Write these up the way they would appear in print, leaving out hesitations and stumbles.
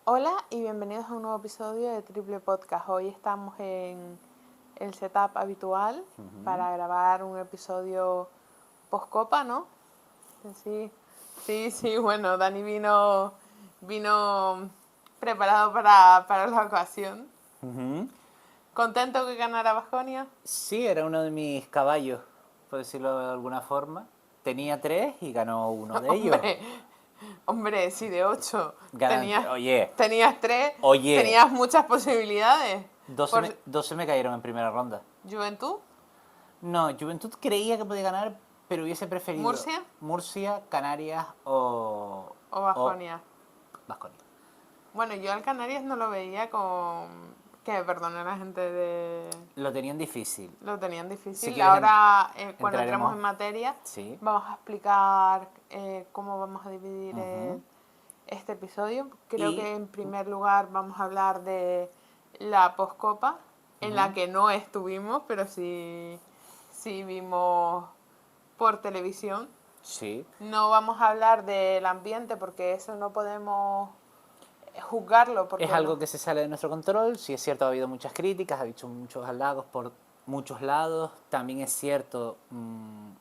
Hola y bienvenidos a un nuevo episodio de Triple Podcast. Hoy estamos en el setup habitual para grabar un episodio post-copa, ¿no? Sí, bueno, Dani vino preparado para la ocasión. Ujú. ¿Contento que ganara Baskonia? Sí, era uno de mis caballos, por decirlo de alguna forma. Tenía 3 y ganó uno de ellos. Hombre, hombre, si de 8 Ganante. Oye, tenías 3, oye, tenías muchas posibilidades. 12 Por me, 12 me cayeron en primera ronda. Juventud, No, Juventud creía que podía ganar, pero hubiese preferido Murcia Murcia, Canarias o o Baskonia. Baskonia. Bueno, yo al Canarias no lo veía con... Que me perdone la gente de... Lo tenían difícil. Lo tenían Si difícil. quieres, Ahora, cuando entremos entraremos. en materia, Sí. vamos a explicar cómo vamos a dividir Ujú. este episodio. Creo Y. que en primer lugar vamos a hablar de la poscopa, en la Ujú. que no estuvimos, pero sí vimos por televisión. Sí. No vamos a hablar del ambiente porque eso no podemos juzgarlo Es porque no. algo que se sale de nuestro control. Sí es cierto, ha habido muchas críticas, ha habido muchos halagos por muchos lados. También es cierto,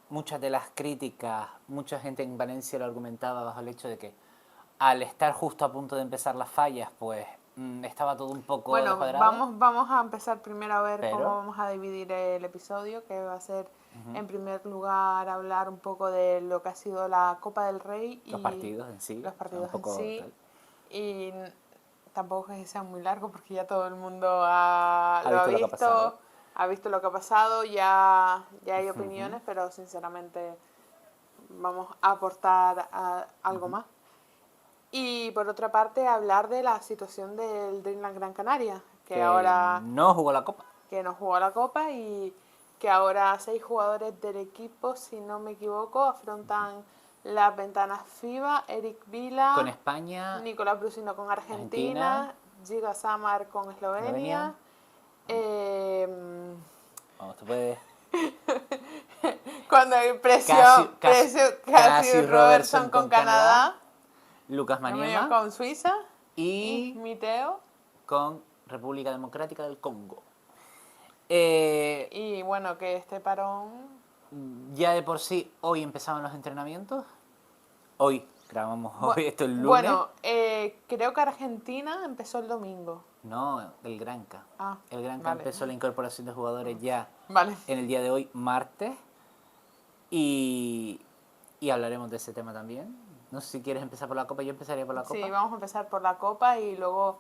muchas de las críticas, mucha gente en Valencia lo argumentaba bajo el hecho de que al estar justo a punto de empezar las fallas, pues estaba todo un poco Bueno, descuadrado. vamos a empezar primero a ver cómo Pero vamos a dividir el episodio, que va a ser en primer lugar hablar un poco de lo que ha sido la Copa del Rey los y partidos en sí, los o sea, un partidos en poco sí. tal. Y tampoco es que sea muy largo porque ya todo el mundo Ha lo visto lo que ha pasado. ha visto lo que ha pasado, ya hay opiniones, pero sinceramente vamos a aportar algo más. Y por otra parte, hablar de la situación del Dreamland Gran Canaria, que Que ahora no jugó la Copa. que no jugó la Copa y que ahora 6 jugadores del equipo, si no me equivoco, afrontan las ventanas FIBA: Eric Con Vila, España, Nicolás Brusino con Argentina, Argentina, Giga Samar con Eslovenia. Eslovenia, eh, Vamos, tú puedes. cuando hay Casi, casi, Casi Robertson Robertson con con Canadá, Canadá, Lucas Romeo Maniema con Suiza y y Miteo. con República Democrática del Congo. Eh, Y bueno, que este parón... ya de por sí, hoy empezaban los entrenamientos. Hoy, grabamos hoy, esto es el lunes. Bueno, creo que Argentina empezó el domingo. No, el Granca. Ah, El Granca vale. empezó la incorporación de jugadores ya Vale. en el día de hoy, martes. Y, y hablaremos de ese tema también. No sé si quieres empezar por la Copa, yo empezaría por la Sí, Copa. vamos a empezar por la Copa y luego,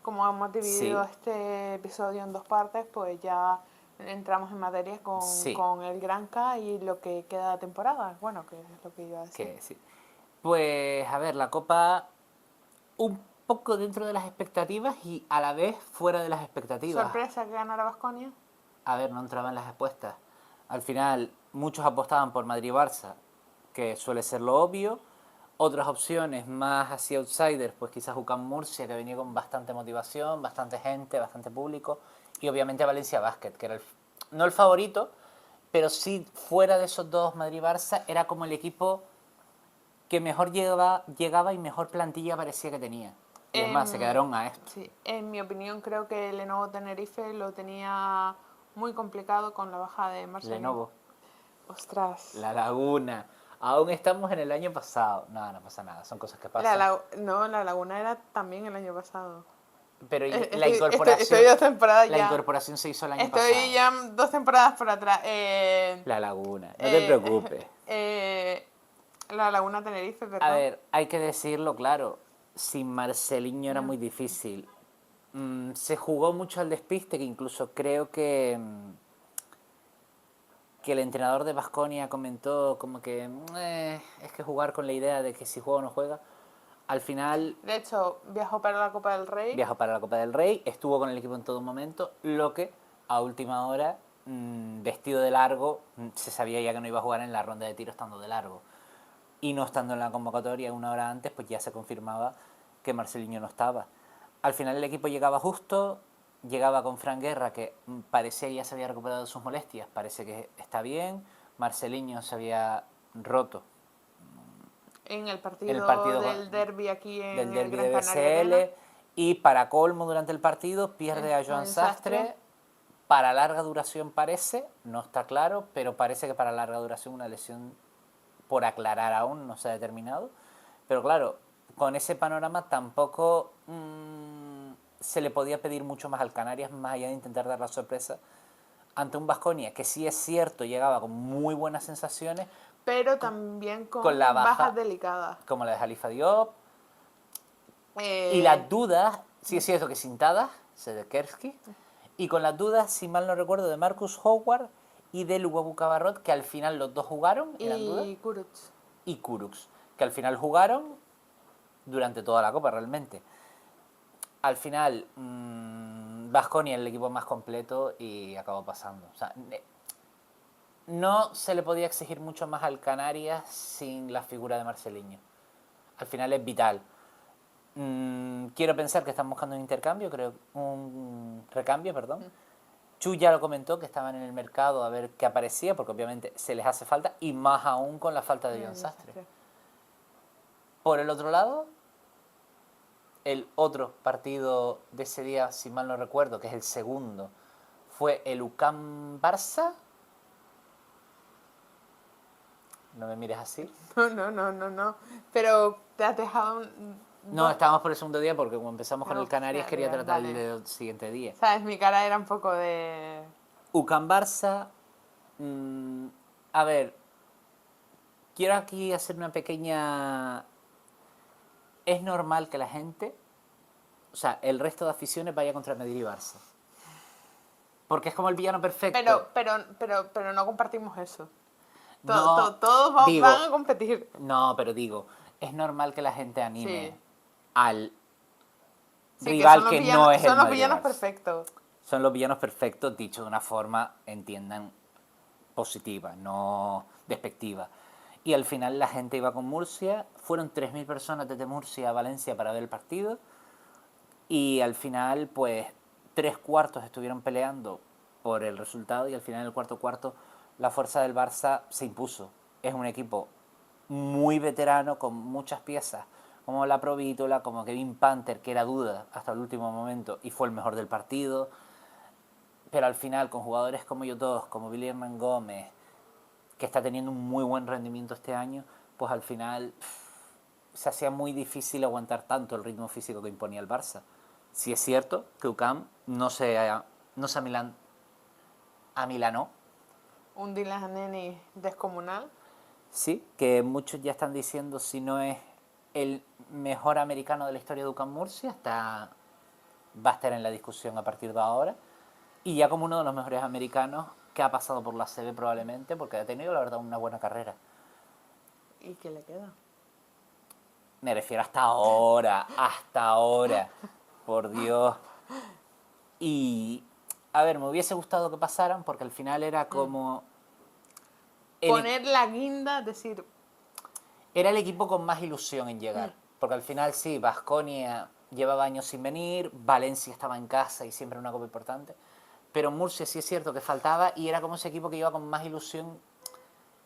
como hemos dividido Sí, este episodio en 2 partes, pues ya entramos en materia sí, con el Granca y lo que queda de temporada. Bueno, que es lo que iba a decir. que sí. Pues a ver, la Copa un poco dentro de las expectativas y a la vez fuera de las expectativas. Sorpresa que ganara Baskonia. A ver, no entraba en las apuestas. Al final, muchos apostaban por Madrid-Barça, que suele ser lo obvio. Otras opciones más hacia outsiders, pues quizás UCAM Murcia, que venía con bastante motivación, bastante gente, bastante público. Y obviamente Valencia Basket, que era no el favorito, pero sí fuera de esos dos, Madrid-Barça, era como el equipo que mejor llegaba y mejor plantilla parecía que tenía. Y es más, se quedaron a esto. Sí, en mi opinión creo que Lenovo Tenerife lo tenía muy complicado con la baja de Marcelino. Lenovo, Ostras. La Laguna. Aún estamos en el año pasado. No, no pasa nada, son cosas que pasan. No, la Laguna era también el año pasado. Pero Estoy 2 temporadas la ya. incorporación se hizo el año Estoy pasado. ya 2 temporadas por atrás. La Laguna, no te Eh, preocupes. la Laguna Tenerife, A perdón. ver, hay que decirlo claro, sin Marceliño era Ya. muy difícil. Se jugó mucho al despiste, que incluso creo que el entrenador de Baskonia comentó como que es que jugar con la idea de que si juega o no juega. Al final De hecho, viajó para la Copa del Rey. viajó para la Copa del Rey, estuvo con el equipo en todo momento, lo que a última hora, vestido de largo, se sabía ya que no iba a jugar en la ronda de tiro estando de largo. Y no estando en la convocatoria una hora antes, pues ya se confirmaba que Marceliño no estaba. Al final el equipo llegaba justo, llegaba con Fran Guerra, que parecía ya se había recuperado de sus molestias, parece que está bien. Marceliño se había roto En el en el partido partido del derby aquí del en el derby Gran de Canaria Arena. BSL Y para colmo, durante el partido, pierde a Joan Sastre. Para larga duración parece, no está claro, pero parece que para larga duración una lesión por aclarar aún, no se ha determinado. Pero claro, con ese panorama tampoco se le podía pedir mucho más al Canarias, más allá de intentar dar la sorpresa ante un Baskonia que sí es cierto, llegaba con muy buenas sensaciones, pero también con la bajas bajas delicadas. como la de Halifa Diop, y Eh, las dudas, sí es cierto que Sintadas, Sedekerski, y con las dudas, si mal no recuerdo, de Marcus Howard y de Luwawu Cabarrot, que al final los dos jugaron, eran dudas, y Kurucs. y Kurucs, que al final jugaron durante toda la Copa realmente. Al final, Baskonia el equipo más completo y acabó pasando. O sea, no se le podía exigir mucho más al Canarias sin la figura de Marceliño. Al final es vital. Quiero pensar que están buscando un intercambio, creo, un recambio, perdón. Chu ya lo comentó, que estaban en el mercado a ver qué aparecía, porque obviamente se les hace falta, y más aún con la falta de Joan Sastre. Por el otro lado, el otro partido de ese día, si mal no recuerdo, que es el segundo, fue el UCAM Barça. No me mires así. No. Pero te has dejado No, estábamos por el segundo día porque como empezamos con el Canarias Canarias, quería tratar vale. el del siguiente día. ¿Sabes? Mi cara era un poco de... UCAM Barça. A ver, quiero aquí hacer una pequeña... Es normal que la gente, o sea, el resto de aficiones vaya contra Madrid y Barça. Porque es como el villano perfecto. Pero no compartimos eso. No, Todos digo, van a competir. no, pero digo, es normal que la gente anime Sí. al Sí, rival que no es el son los Madrid villanos Barça. perfectos. Son los villanos perfectos, dicho de una forma, entiendan, positiva, no despectiva. Y al final la gente iba con Murcia, fueron 3.000 personas desde Murcia a Valencia para ver el partido, y al final, pues, 3 cuartos estuvieron peleando por el resultado, y al final, el cuarto, la fuerza del Barça se impuso. Es un equipo muy veterano, con muchas piezas, como la Provítola, como Kevin Panther, que era duda hasta el último momento, y fue el mejor del partido. Pero al final, con jugadores como ellos dos, como Billy Hernán Gómez, que está teniendo un muy buen rendimiento este año, pues al final se hacía muy difícil aguantar tanto el ritmo físico que imponía el Barça. Si es cierto que UCAM no se amilanó, Un Dylan Neni descomunal. sí, que muchos ya están diciendo si no es el mejor americano de la historia de UCAM Murcia, va a estar en la discusión a partir de ahora. Y ya como uno de los mejores americanos que ha pasado por la CB probablemente, porque ha tenido la verdad una buena carrera. ¿Y qué le queda? Me refiero hasta ahora, por Dios. Y, a ver, me hubiese gustado que pasaran porque al final era como... Poner la guinda, decir... Era el equipo con más ilusión en llegar. Porque al final sí, Baskonia llevaba años sin venir, Valencia estaba en casa y siempre una copa importante. Pero Murcia sí es cierto que faltaba y era como ese equipo que iba con más ilusión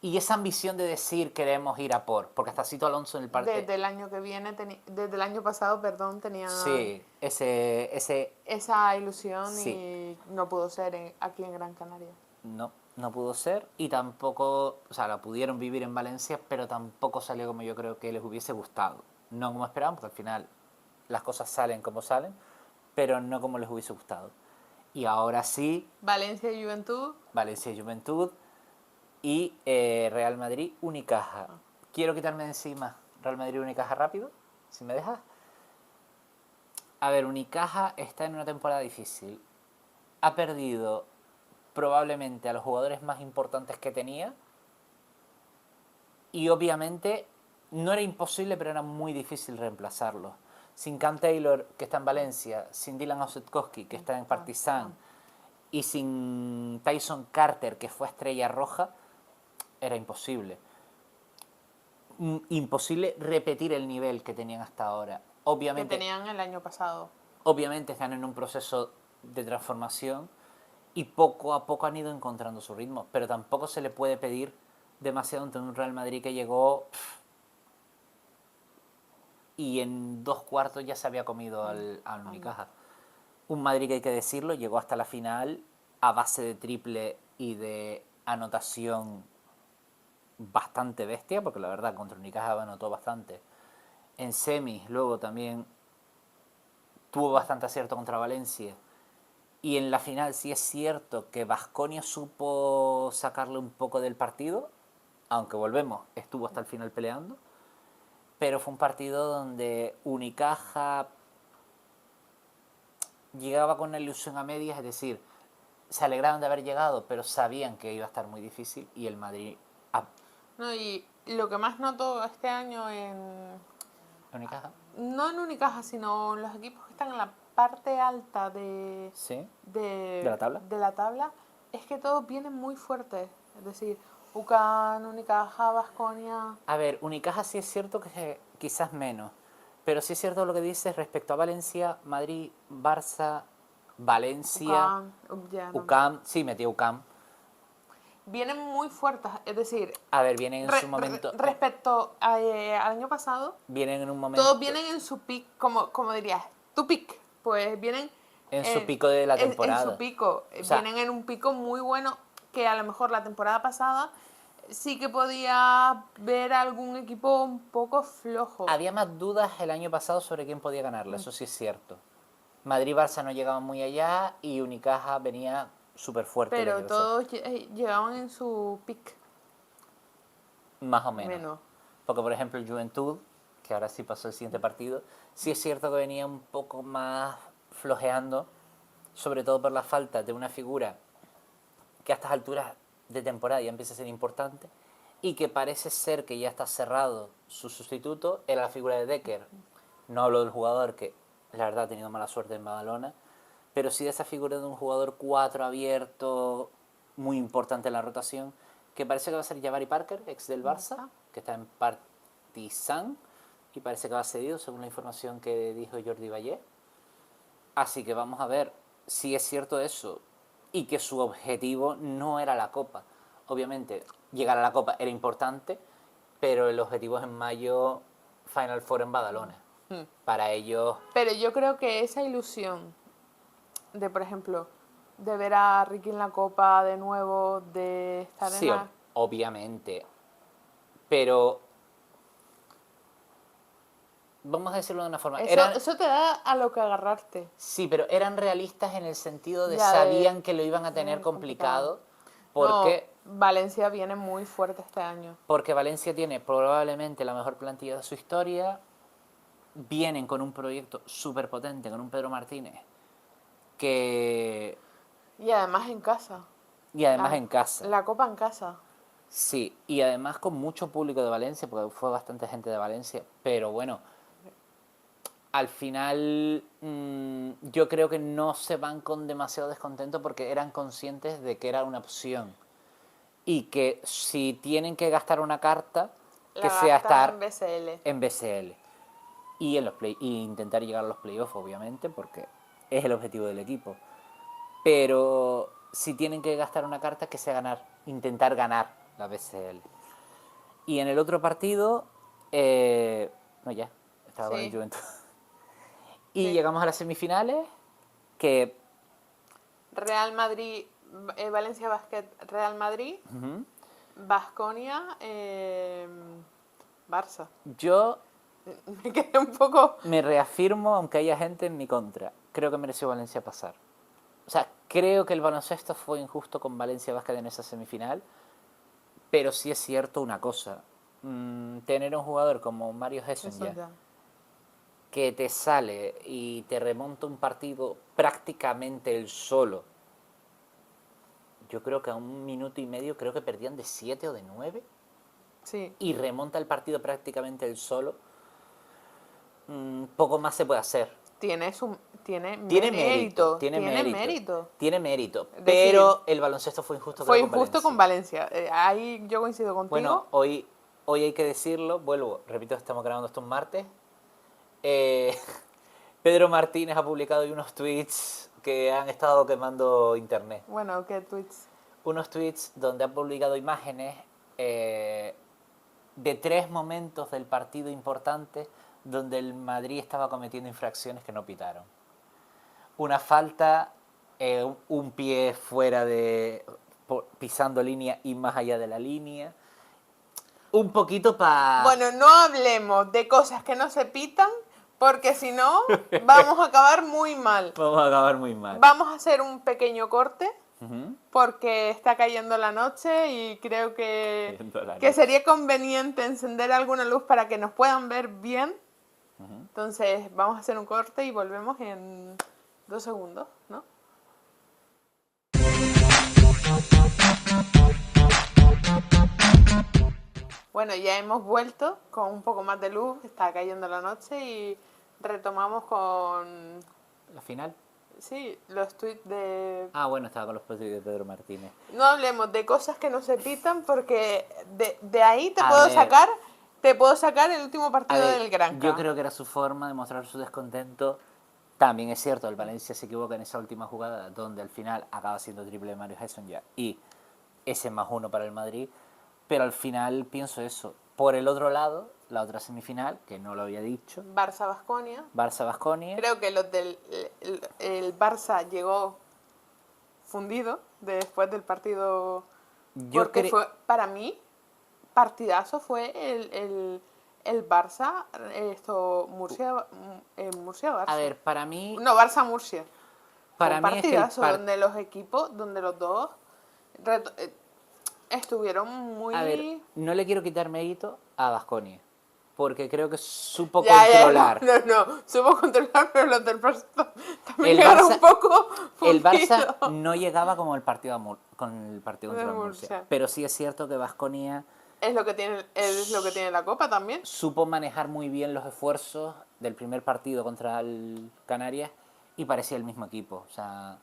y esa ambición de decir queremos ir a por. Porque hasta Sito Alonso en el partido... Desde el año que viene, desde el año pasado, perdón, tenía Sí, ese esa ilusión sí. y no pudo ser aquí en Gran Canaria. No pudo ser y tampoco, o sea, la pudieron vivir en Valencia, pero tampoco salió como yo creo que les hubiese gustado. No como esperaban, porque al final las cosas salen como salen, pero no como les hubiese gustado. Y ahora sí, Valencia y Juventud. Valencia y Juventud y Real Madrid Unicaja. Quiero quitarme de encima Real Madrid Unicaja rápido, si me dejas. A ver, Unicaja está en una temporada difícil. Ha perdido probablemente a los jugadores más importantes que tenía y obviamente no era imposible, pero era muy difícil reemplazarlos. Sin Cam Taylor, que está en Valencia, sin Dylan Osetkowski, que está en Partizan, y sin Tyson Carter, que fue estrella roja, era imposible. Imposible repetir el nivel que tenían hasta ahora. Que tenían el año pasado. Obviamente están en un proceso de transformación y poco a poco han ido encontrando su ritmo, pero tampoco se le puede pedir demasiado ante un Real Madrid que llegó y en 2 cuartos ya se había comido al Unicaja. Un Madrid que hay que decirlo, llegó hasta la final a base de triple y de anotación bastante bestia, porque la verdad contra Unicaja anotó bastante. En semis luego también tuvo bastante acierto contra Valencia. Y en la final sí es cierto que Baskonia supo sacarle un poco del partido, aunque volvemos, estuvo hasta el final peleando. Pero fue un partido donde Unicaja llegaba con una ilusión a medias, es decir, se alegraron de haber llegado, pero sabían que iba a estar muy difícil y el Madrid... No, y lo que más noto este año en... ¿Unicaja? No en Unicaja, sino en los equipos que están en la parte alta Sí. ¿De la tabla? de la tabla, es que todos vienen muy fuertes. Es decir, UCAN, Unicaja, Baskonia... A ver, Unicaja sí es cierto que quizás menos, pero sí es cierto lo que dices respecto a Valencia, Madrid, Barça, Valencia, UCAM, ya no. UCAM, sí metió UCAM. Vienen muy fuertes, es decir, A ver, vienen en su momento... respecto al año pasado, vienen en un momento... todos vienen en su pick, como dirías, tu pick, pues vienen en su pico de la en su temporada. pico, O sea, vienen en un pico muy bueno que a lo mejor la temporada pasada sí que podía ver algún equipo un poco flojo. había más dudas el año pasado sobre quién podía ganarla, eso sí es cierto. Madrid-Barça no llegaba muy allá y Unicaja venía súper fuerte el año Pero pasado. todos llegaban en su pick. Más o menos. Menos. Porque, por ejemplo, el Juventud, que ahora sí pasó el siguiente partido, sí es cierto que venía un poco más flojeando, sobre todo por la falta de una figura que a estas alturas de temporada ya empieza a ser importante y que parece ser que ya está cerrado su sustituto, era la figura de Decker. No hablo del jugador, que la verdad ha tenido mala suerte en Badalona, pero sí de esa figura de un jugador 4 abierto, muy importante en la rotación, que parece que va a ser Jabari Parker, ex del Barça, que está en Partizan, y parece que va cedido, según la información que dijo Jordi Vallée. Así que vamos a ver si es cierto eso y que su objetivo no era la Copa. Obviamente, llegar a la Copa era importante, pero el objetivo es en mayo Final Four en Badalona. Para ellos... Pero yo creo que esa ilusión de, por ejemplo, de ver a Ricky en la Copa de nuevo, de estar en Sí, la... obviamente. Pero vamos a decirlo de una forma. Eso te da a lo que agarrarte. Sí, pero eran realistas en el sentido de Ya, sabían que lo iban a tener complicado. complicado porque, No, Valencia viene muy fuerte este año. porque Valencia tiene probablemente la mejor plantilla de su historia. Vienen con un proyecto súper potente, con un Pedro Martínez, que... Y además en casa. Y además en casa. La Copa en casa. Sí, y además con mucho público de Valencia, porque fue bastante gente de Valencia, pero bueno, al final yo creo que no se van con demasiado descontento porque eran conscientes de que era una opción y que si tienen que gastar una carta, que sea estar en BCL. en BCL y en los y intentar llegar a los playoffs, obviamente, porque es el objetivo del equipo. Pero si tienen que gastar una carta, que sea ganar, intentar ganar la BCL. Y en el otro partido, no ya, estaba con el Sí. Juventud. Y Sí. llegamos a las semifinales, que... Real Madrid, Valencia Basket, Real Madrid, Baskonia, Barça. Yo Me quedé un poco... me reafirmo, aunque haya gente en mi contra. Creo que mereció Valencia pasar. O sea, creo que el baloncesto fue injusto con Valencia Basket en esa semifinal, pero sí es cierto una cosa. Tener un jugador como Mario Hessenger, que te sale y te remonta un partido prácticamente él solo. Yo creo que a 1 minuto y medio, creo que perdían de 7 o de 9. Sí. Y remonta el partido prácticamente él solo. Poco más se puede hacer. Tiene mérito. Tiene mérito. Pero el baloncesto fue injusto, fue creo, injusto con Valencia. Ahí yo coincido contigo. Bueno, hoy hay que decirlo, vuelvo, repito, estamos grabando esto un martes. Pedro Martínez ha publicado hoy unos tweets que han estado quemando internet. Bueno, ¿qué tweets? Unos tweets donde ha publicado imágenes de 3 momentos del partido importantes donde el Madrid estaba cometiendo infracciones que no pitaron. Una falta, un pie fuera de... pisando línea y más allá de la línea. Un poquito para... Bueno, no hablemos de cosas que no se pitan, porque si no, vamos a acabar muy mal. Vamos a acabar muy mal. Vamos a hacer un pequeño corte, Ujú. porque está cayendo la noche y creo Cayendo la que noche. sería conveniente encender alguna luz para que nos puedan ver bien. Entonces, vamos a hacer un corte y volvemos en 2 segundos, ¿no? Bueno, ya hemos vuelto con un poco más de luz, está cayendo la noche y retomamos con, La final. sí, los tweets de... Ah, bueno, estaba con los tweets de Pedro Martínez. No hablemos de cosas que no se pitan porque de ahí A te puedo sacar el último A partido ver, del Granca. yo creo que era su forma de mostrar su descontento. También es cierto, el Valencia se equivoca en esa última jugada donde al final acaba siendo triple de Mario Hesson ya y ese +1 para el Madrid. Pero al final pienso eso. Por el otro lado, la otra semifinal, que no lo había dicho, Barça-Basconia. Barça-Baskonia. Creo que el Barça llegó fundido después del partido. Yo Porque fue, para mí, partidazo fue el Barça, Murcia-Barça. A ver, para mí, No, Barça-Murcia. para Fue un mí es que el partidazo donde los equipos, donde los dos estuvieron muy... A ver, no le quiero quitar mérito a Baskonia, porque creo que supo Ya, controlar. no, supo controlar, pero los del Barça también El llegaron Barça- un poco El Barça fundidos. no llegaba como el partido con el partido contra De el Murcia, Murcia. pero sí es cierto que Baskonia Es lo que tiene la Copa también. supo manejar muy bien los esfuerzos del primer partido contra el Canarias y parecía el mismo equipo. O sea,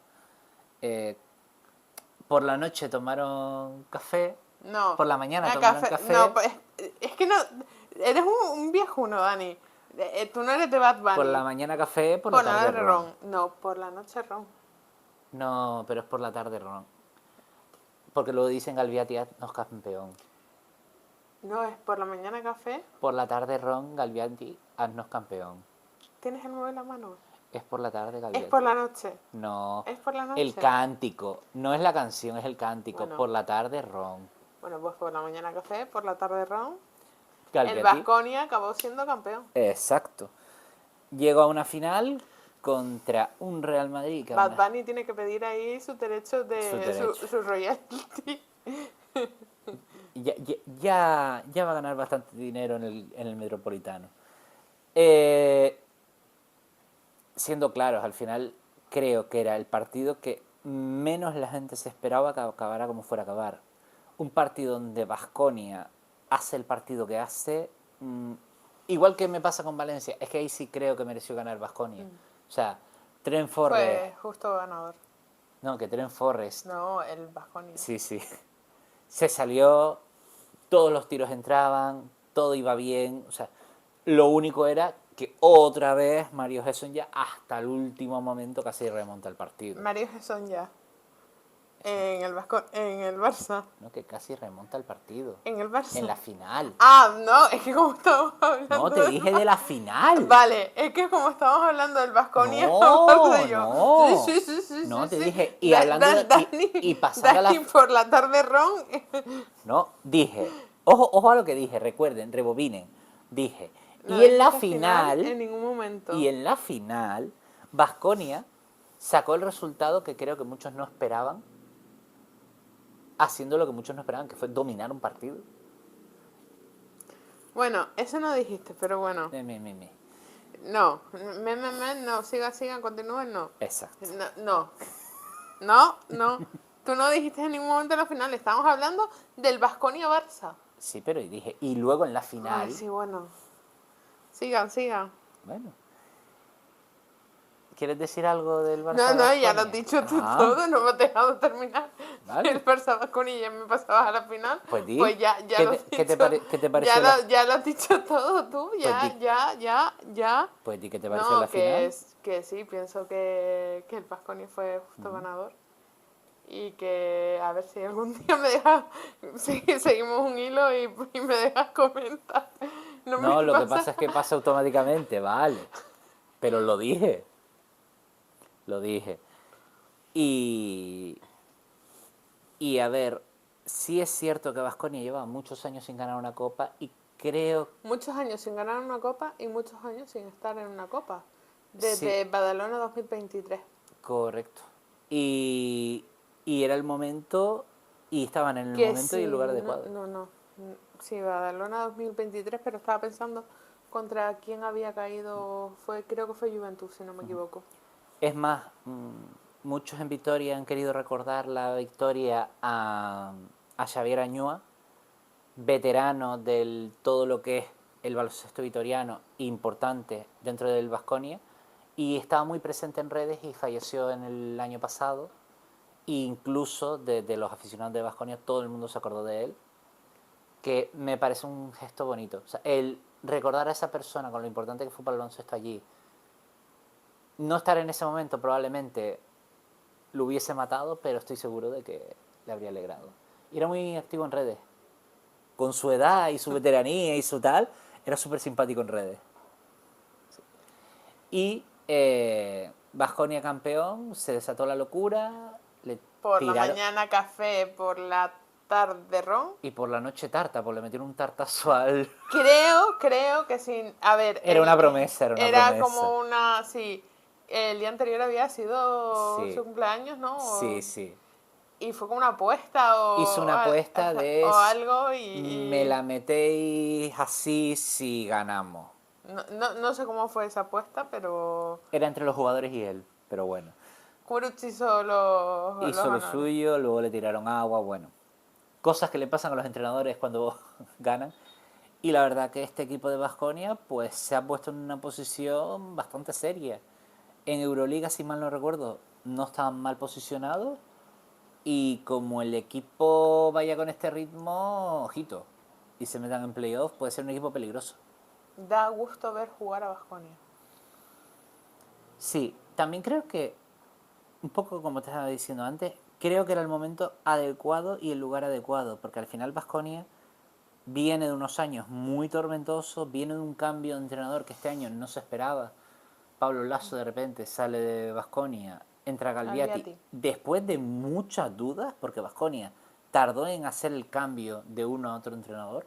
por la noche tomaron café, No. por la mañana Ah, tomaron café. No, es que no. Eres un viejuno, Dani. Tú no eres de Bad Bunny. Por la mañana café, por Por la la tarde tarde ron. ron. No, por la noche ron. No, pero es por la tarde ron. Porque luego dicen Galviati haznos campeón. No, es por la mañana café. Por la tarde ron, Galviati haznos campeón. ¿Tienes el móvil en la mano? Es por la tarde, Galviati. Es por la noche. No. Es por la noche. El cántico. No es la canción, es el cántico. Bueno. Por la tarde ron. Bueno, pues por la mañana café, por la tarde ron. Galviati. El Baskonia acabó siendo campeón. Exacto. Llegó a una final contra un Real Madrid que Bad Bunny tiene que pedir ahí sus derechos Su de derecho. su royalty. ya va a ganar bastante dinero en el Metropolitano. Siendo claros, al final creo que era el partido que menos la gente se esperaba que acabara como fuera a acabar. Un partido donde Baskonia hace el partido que hace, igual que me pasa con Valencia, es que ahí sí creo que mereció ganar Baskonia. O sea, Trent Fue Forrest, justo ganador. no, que Trent Forrest, No, el Baskonia. sí, se salió, todos los tiros entraban, todo iba bien, o sea, lo único era que otra vez Mario Hesson ya hasta el último momento casi remonta el partido. Mario Gesson ya. En el Barça. No, que casi remonta el partido. En el Barça. En la final. Ah, no, es que como estamos hablando. No, te dije de la final. Vale, es que como estamos hablando del Baskonia, No, yo. no. Sí. No, te sí. dije, y hablando de- Dani, y pasar a la- Dani por la tarde ron. No, dije, ojo a lo que dije, recuerden, rebobinen. Dije, No y en la dijiste final, en ningún momento. y en la final, Baskonia sacó el resultado que creo que muchos no esperaban, haciendo lo que muchos no esperaban, que fue dominar un partido. Bueno, eso no dijiste, pero bueno. Me. No, no, sigan, continúen, no. Exacto. No. Tú no dijiste en ningún momento en la final, estamos hablando del Baskonia-Barça. Sí, pero dije, y luego en la final, Ay, sí, bueno. Sigan. bueno. ¿Quieres decir algo del Barça? No, ya Baskonia? lo has dicho tú Ah, todo, no me has dejado terminar. Vale. El Barça Baskonia y ya me pasabas a la final. Pues di. ya ¿Qué lo te- has qué te dicho. pare- qué te pareció Ya lo has dicho todo tú, Pues di. ya. Pues di, ¿qué te pareció No, la final? que sí, pienso que el Baskonia fue justo ganador. Y que a ver si algún día me dejas, seguimos un hilo y me dejas comentar. No me lo que pasa es que pasa automáticamente, vale. Pero lo dije. Lo dije. Y... Y a ver, sí es cierto que Baskonia lleva muchos años sin ganar una copa y creo... Muchos años sin ganar una copa y muchos años sin estar en una copa. Sí, Desde Badalona 2023. correcto. Y, y era el momento, y estaban en el Que momento y el sí, lugar no, adecuado. no, no. Sí, Badalona 2023, pero estaba pensando contra quién había caído. Creo que fue Juventus, si no me equivoco. Es más, muchos en Vitoria han querido recordar la victoria a Xavier Añúa, veterano del todo lo que es el baloncesto vitoriano, importante dentro del Baskonia, y estaba muy presente en redes y falleció en el año pasado. E incluso de los aficionados de Baskonia todo el mundo se acordó de él, que me parece un gesto bonito. O sea, el recordar a esa persona con lo importante que fue para el baloncesto allí, no estar en ese momento probablemente lo hubiese matado, pero estoy seguro de que le habría alegrado. Y era muy activo en redes. Con su edad y su veteranía y su tal, era súper simpático en redes. Y Baskonia campeón, se desató la locura, le Por la tiraron... mañana café, por la tarde ron. Y por la noche tarta, pues le metieron un tartazo al... Creo que sí. A ver, Era una promesa, era una era promesa. como una. Sí, el día anterior había sido Sí, su cumpleaños, sí, ¿no? sí. Y fue como una apuesta Hizo una apuesta o de algo me la metéis así si ganamos. no sé cómo fue esa apuesta, pero Era entre los jugadores y él, pero bueno. Kuruc hizo los Hizo lo honores. suyo, luego le tiraron agua, bueno. Cosas que le pasan a los entrenadores cuando ganan. Y la verdad que este equipo de Baskonia pues se ha puesto en una posición bastante seria. En Euroliga, si mal no recuerdo, no estaban mal posicionados. Y como el equipo vaya con este ritmo, ojito, y se metan en playoff, puede ser un equipo peligroso. Da gusto ver jugar a Baskonia. Sí, también creo que, un poco como te estaba diciendo antes, creo que era el momento adecuado y el lugar adecuado, porque al final Baskonia viene de unos años muy tormentosos, viene de un cambio de entrenador que este año no se esperaba. Pablo Lasso de repente sale de Baskonia, entra Galviati, Albiati. después de muchas dudas, porque Baskonia tardó en hacer el cambio de uno a otro entrenador,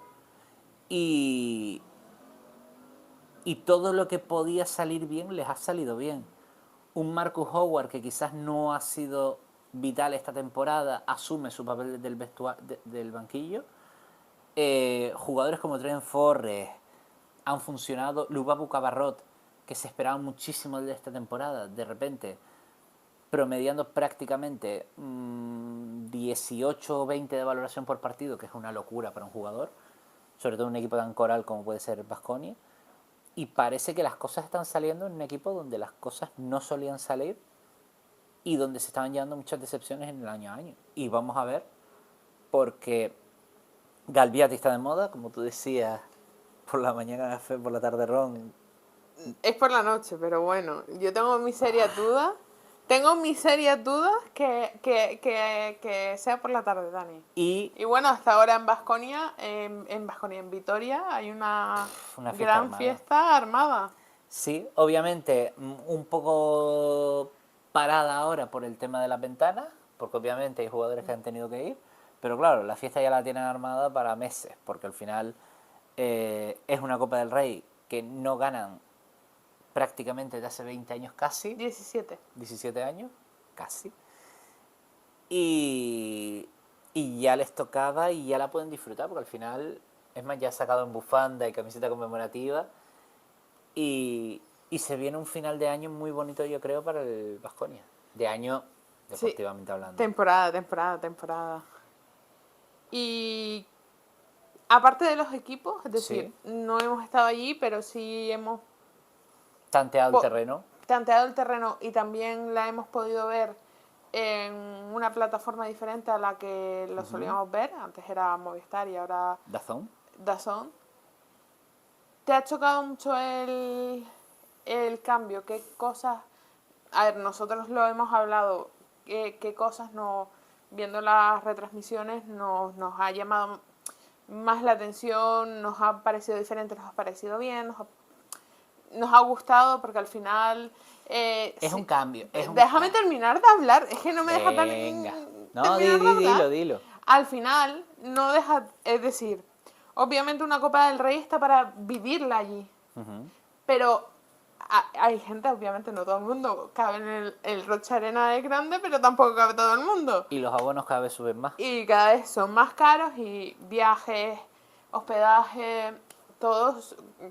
y, y todo lo que podía salir bien les ha salido bien. Un Marcus Howard que quizás no ha sido vital esta temporada, asume su papel del banquillo. Jugadores como Trent Forrest han funcionado. Lubabu Cabarrot, que se esperaba muchísimo de esta temporada, de repente promediando prácticamente 18 o 20 de valoración por partido, que es una locura para un jugador, sobre todo en un equipo tan coral como puede ser Baskonia. Y parece que las cosas están saliendo en un equipo donde las cosas no solían salir y donde se estaban llevando muchas decepciones en el año a año. Y vamos a ver, porque Galviati está de moda, como tú decías, por la mañana café, por la tarde ron. Es por la noche, pero bueno, yo tengo mis serias dudas. Tengo mis serias dudas que sea por la tarde, Dani. Y Y bueno, hasta ahora en Baskonia, en Vitoria, hay una una fiesta gran armada. fiesta armada. Sí, obviamente un poco parada ahora por el tema de las ventanas, porque obviamente hay jugadores que han tenido que ir, pero claro, la fiesta ya la tienen armada para meses, porque al final es una Copa del Rey que no ganan prácticamente de hace 20 años casi, 17. 17 años, casi, y, y ya les tocaba y ya la pueden disfrutar, porque al final, es más, ya ha sacado en bufanda y camiseta conmemorativa, y se viene un final de año muy bonito, yo creo, para el Baskonia. De año, Sí, deportivamente hablando. temporada. Y aparte de los equipos, es decir, Sí. no hemos estado allí, pero sí hemos Tanteado el terreno. tanteado el terreno y también la hemos podido ver en una plataforma diferente a la que lo solíamos ver. Antes era Movistar y ahora DAZN. DAZN. ¿Te ha chocado mucho el cambio? ¿Qué cosas? A ver, nosotros lo hemos hablado. ¿Qué cosas viendo las retransmisiones nos ha llamado más la atención, nos ha parecido diferente, nos ha parecido bien, nos ha gustado porque al final... Es un cambio, es un déjame cambio. terminar de hablar, es que no me deja Venga. No, terminar de hablar. dilo, dilo. Al final no deja, es decir, obviamente una Copa del Rey está para vivirla allí, Ujú. pero hay gente, obviamente no todo el mundo cabe en el Rocha Arena es grande, pero tampoco cabe todo el mundo. Y los abonos cada vez suben más. Y cada vez son más caros y viajes, hospedaje, todo,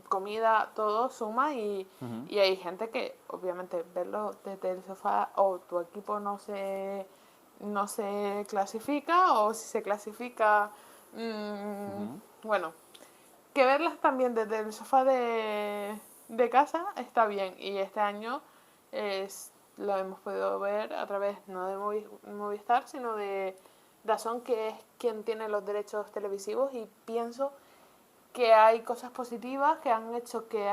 comida, todo suma Ujú. y hay gente que obviamente verlo desde el sofá o tu equipo no se clasifica o si se clasifica, Ujú. bueno, que verlas también desde el sofá de casa está bien. Y este año lo hemos podido ver a través no de Movistar, sino de DAZN, que es quien tiene los derechos televisivos. Y pienso que hay cosas positivas que han hecho que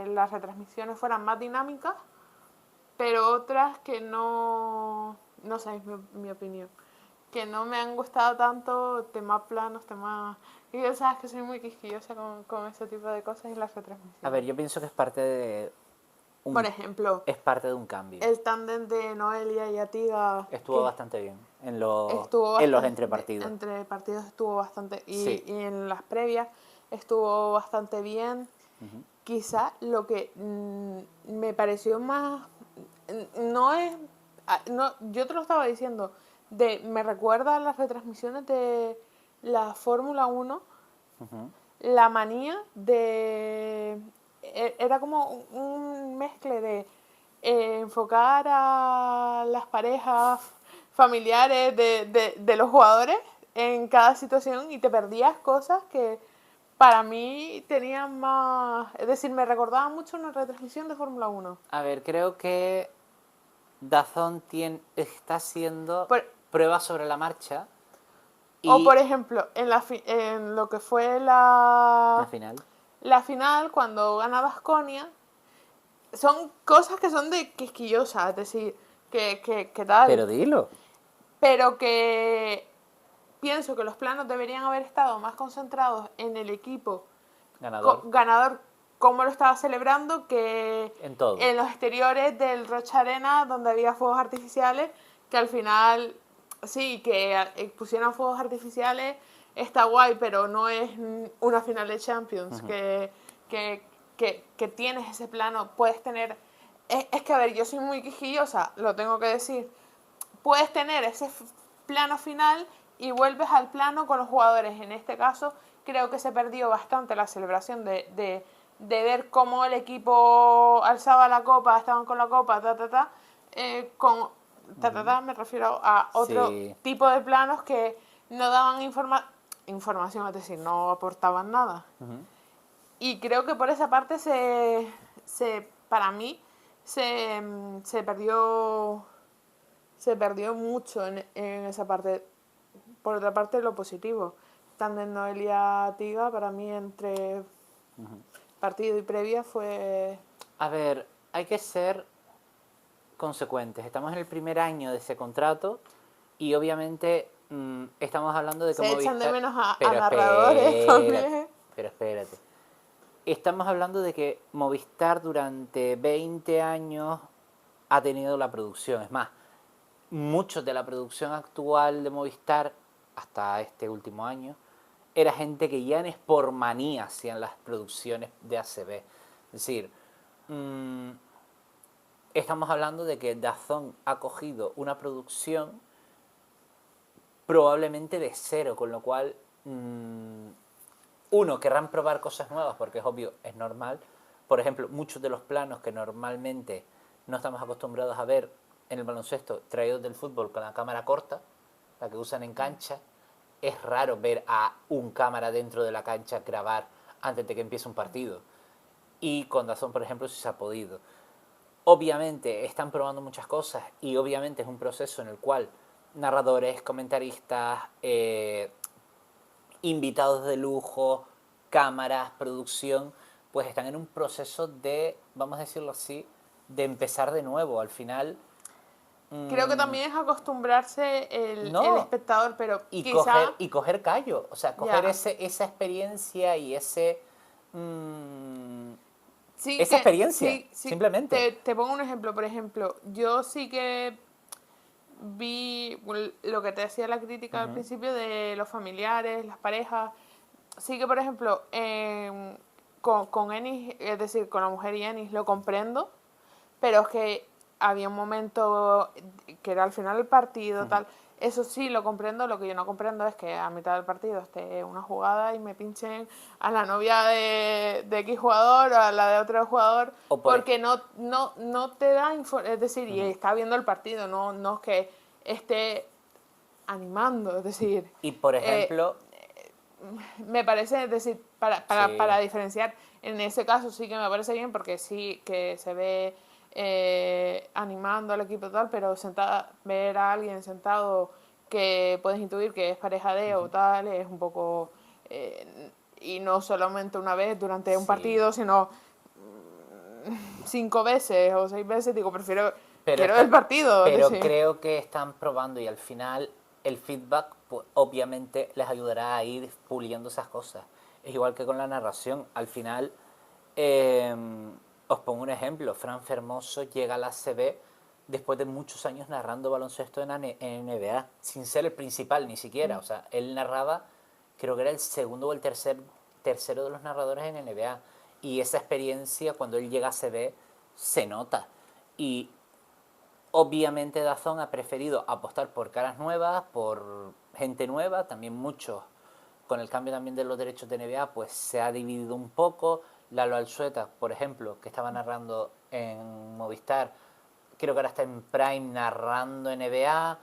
las retransmisiones fueran más dinámicas, pero otras que no sé, es mi opinión, que no me han gustado tanto, temas planos, temas... Y ya sabes que soy muy quisquillosa con ese tipo de cosas y las A ver, retransmisiones. yo pienso que es parte de Por un, ejemplo, es parte de un cambio. el tándem de Noelia y Atiga, Estuvo que bastante bien estuvo en los bastante, entrepartidos. entre partidos estuvo bastante, Sí. y en las previas estuvo bastante bien. Ujú. Quizá lo que me pareció más, no es, no, yo te lo estaba diciendo, me recuerda a las retransmisiones de la Fórmula 1, Ujú. la manía era como un mezcle de enfocar a las parejas familiares de los jugadores en cada situación y te perdías cosas que para mí tenían más... Es decir, me recordaba mucho una retransmisión de Fórmula 1. A ver, creo que DAZN está haciendo Por- pruebas sobre la marcha o por y ejemplo, en lo que fue al final. la final, cuando gana Baskonia, son cosas que son de quisquillosas, es decir, que tal, Pero dilo. pero que pienso que los planos deberían haber estado más concentrados en el equipo Ganador. ganador, cómo lo estaba celebrando, que En todo. en los exteriores del Rocha Arena, donde había fuegos artificiales, que al final, sí, que pusieran fuegos artificiales, está guay, pero no es una final de Champions, Ujú. que, que tienes ese plano, puedes tener... Es que, a ver, yo soy muy quisquillosa, lo tengo que decir. Puedes tener ese plano final y vuelves al plano con los jugadores. En este caso, creo que se perdió bastante la celebración de ver cómo el equipo alzaba la copa, estaban con la copa, con Ujú. me refiero a otro Sí. tipo de planos que no daban información, es decir, no aportaban nada. Ujú. Y creo que por esa parte para mí, se perdió mucho en esa parte. Por otra parte, lo positivo. Tandem Noelia Tiga, para mí, entre Ujú. partido y previa, fue... A ver, hay que ser consecuentes. Estamos en el primer año de ese contrato y obviamente estamos hablando de que Se echan de Movistar... menos a Pero narradores espérate, también. pero espérate. Estamos hablando de que Movistar durante 20 años ha tenido la producción. Es más, muchos de la producción actual de Movistar, hasta este último año, era gente que ya en Sportmanía hacían las producciones de ACB. Es decir, estamos hablando de que DAZN ha cogido una producción probablemente de cero, con lo cual, uno, querrán probar cosas nuevas, porque es obvio, es normal. Por ejemplo, muchos de los planos que normalmente no estamos acostumbrados a ver en el baloncesto, traídos del fútbol con la cámara corta, la que usan en cancha, es raro ver a un cámara dentro de la cancha grabar antes de que empiece un partido. Y con DAZN, por ejemplo, sí se ha podido. Obviamente están probando muchas cosas y obviamente es un proceso en el cual narradores, comentaristas, invitados de lujo, cámaras, producción, pues están en un proceso de, vamos a decirlo así, de empezar de nuevo. Al final, Creo que también es acostumbrarse el No, espectador, pero y quizá... coger callo, o sea, coger Ya. esa experiencia y mm, Sí, esa experiencia, sí, sí. simplemente. Te pongo un ejemplo. Por ejemplo, yo sí que vi lo que te decía la crítica al Ujú. principio de los familiares, las parejas. Sí que, por ejemplo, con Ennis, es decir, con la mujer y Ennis, lo comprendo, pero es que había un momento que era al final del partido, tal. Eso sí lo comprendo, lo que yo no comprendo es que a mitad del partido esté una jugada y me pinchen a la novia de X jugador o a la de otro jugador, O por, porque no te da es decir, y está viendo el partido, no es que esté animando, es decir, y por eh, ejemplo, me parece, es decir, para sí, diferenciar, en ese caso sí que me parece bien porque sí que se ve animando al equipo tal, pero ver a alguien sentado que puedes intuir que es pareja de o tal, es un poco... y no solamente una vez durante un sí. partido, sino 5 veces o 6 veces, digo, Pero, quiero el partido, es pero decir. creo que están probando y al final el feedback pues, obviamente les ayudará a ir puliendo esas cosas. Es igual que con la narración. Al final, eh, os pongo un ejemplo. Fran Fermoso llega a la CB después de muchos años narrando baloncesto en NBA, sin ser el principal ni siquiera. O sea, él narraba, creo que era el segundo o el tercero de los narradores en NBA. Y esa experiencia, cuando él llega a CB, se nota. Y obviamente DAZN ha preferido apostar por caras nuevas, por gente nueva, también muchos, con el cambio también de los derechos de NBA, pues se ha dividido un poco. Lalo Alsueta, por ejemplo, que estaba narrando en Movistar, creo que ahora está en Prime narrando NBA,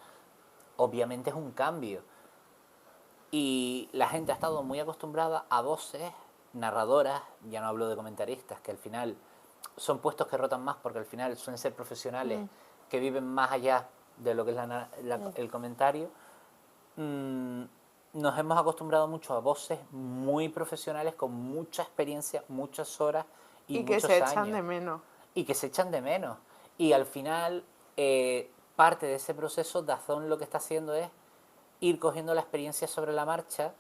obviamente es un cambio. Y la gente ha estado muy acostumbrada a voces narradoras, ya no hablo de comentaristas, que al final son puestos que rotan más porque al final suelen ser profesionales que viven más allá de lo que es el comentario. Mm, nos hemos acostumbrado mucho a voces muy profesionales con mucha experiencia, muchas horas y Y que se muchos echan años de menos. y que se echan de menos. Y al final, parte de ese proceso, DAZN lo que está haciendo es ir cogiendo la experiencia sobre la marcha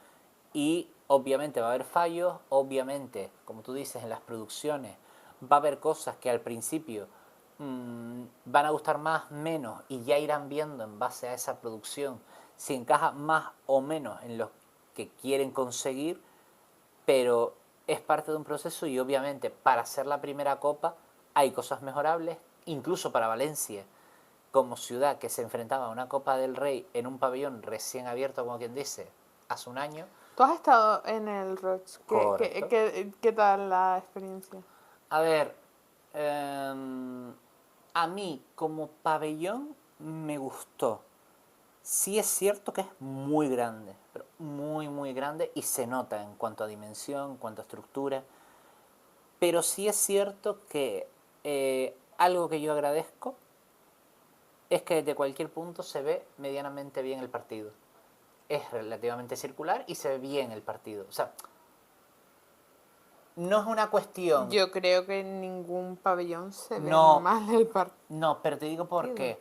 y obviamente va a haber fallos, obviamente, como tú dices, en las producciones va a haber cosas que al principio van a gustar más, menos y ya irán viendo en base a esa producción si encaja más o menos en lo que quieren conseguir, pero es parte de un proceso y obviamente para hacer la primera copa hay cosas mejorables, incluso para Valencia como ciudad que se enfrentaba a una Copa del Rey en un pabellón recién abierto, como quien dice, hace un año. ¿Tú has estado en el Roch? Correcto. Qué tal la experiencia? A ver, a mí como pabellón me gustó. Sí es cierto que es muy grande, pero muy, muy grande y se nota en cuanto a dimensión, en cuanto a estructura. Pero sí es cierto que algo que yo agradezco es que desde cualquier punto se ve medianamente bien el partido. Es relativamente circular y se ve bien el partido. O sea, no es una cuestión, Yo creo que en ningún pabellón se ve no, mal el partido. no, pero te digo por qué.